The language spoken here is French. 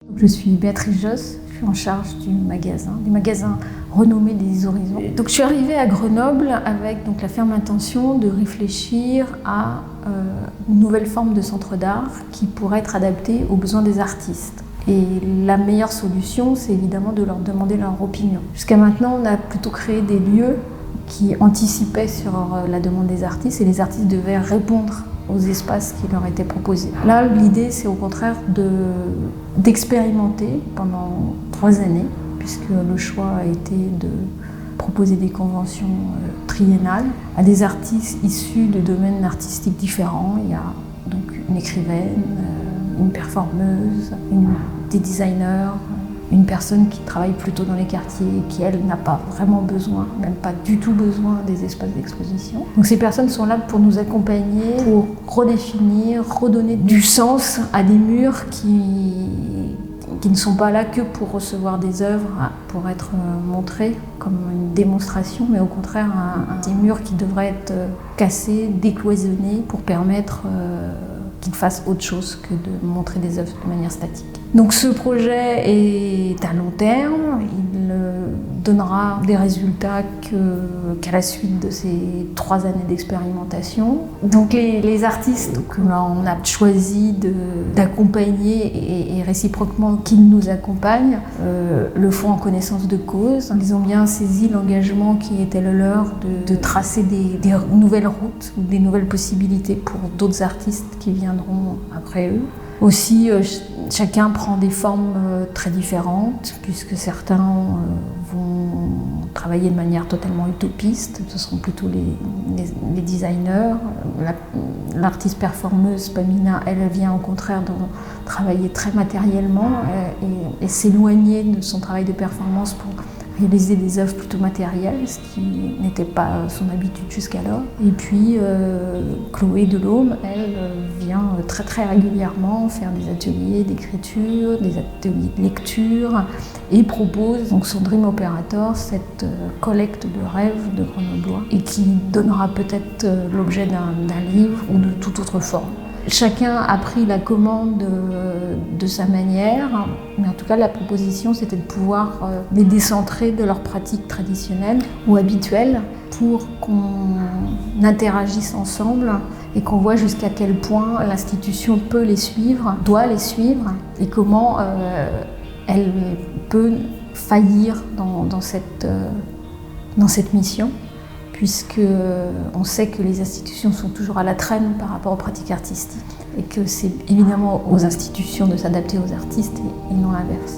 Je suis Béatrice Josse, je suis en charge du magasin renommé des Horizons. Donc je suis arrivée à Grenoble avec la ferme intention de réfléchir à une nouvelle forme de centre d'art qui pourrait être adaptée aux besoins des artistes. Et la meilleure solution, c'est évidemment de leur demander leur opinion. Jusqu'à maintenant, on a plutôt créé des lieux qui anticipaient sur la demande des artistes et les artistes devaient répondre aux espaces qui leur étaient proposés. Là, l'idée, c'est au contraire d'expérimenter pendant 3 années, puisque le choix a été de proposer des conventions triennales à des artistes issus de domaines artistiques différents. Il y a donc une écrivaine, une performeuse, des designers, une personne qui travaille plutôt dans les quartiers et qui, elle, n'a pas vraiment besoin, même pas du tout besoin des espaces d'exposition. Donc ces personnes sont là pour nous accompagner, pour redéfinir, redonner du sens à des murs qui ne sont pas là que pour recevoir des œuvres, pour être montrées comme une démonstration, mais au contraire des murs qui devraient être cassés, décloisonnés pour permettre qu'ils fassent autre chose que de montrer des œuvres de manière statique. Donc ce projet est à long terme, il donnera des résultats qu'à la suite de ces 3 années d'expérimentation. Donc les artistes que l'on a choisi d'accompagner et réciproquement qu'ils nous accompagnent le font en connaissance de cause. Ils ont bien saisi l'engagement qui était le leur de tracer des nouvelles routes ou des nouvelles possibilités pour d'autres artistes qui viendront après eux. Aussi, chacun prend des formes très différentes, puisque certains vont travailler de manière totalement utopiste. Ce seront plutôt les designers. L'artiste performeuse, Pamina, elle vient au contraire travailler très matériellement et s'éloigner de son travail de performance pour réaliser des œuvres plutôt matérielles, ce qui n'était pas son habitude jusqu'alors. Et puis Chloé Delhomme, elle vient très très régulièrement faire des ateliers d'écriture, des ateliers de lecture et propose donc son Dream Operator, cette collecte de rêves de Grenoblois et qui donnera peut-être l'objet d'un livre ou de toute autre forme. Chacun a pris la commande de sa manière, mais en tout cas la proposition c'était de pouvoir les décentrer de leurs pratiques traditionnelles ou habituelles pour qu'on interagisse ensemble et qu'on voit jusqu'à quel point l'institution peut les suivre, doit les suivre et comment elle peut faillir dans cette mission. Puisqu'on sait que les institutions sont toujours à la traîne par rapport aux pratiques artistiques et que c'est évidemment aux institutions de s'adapter aux artistes et non l'inverse.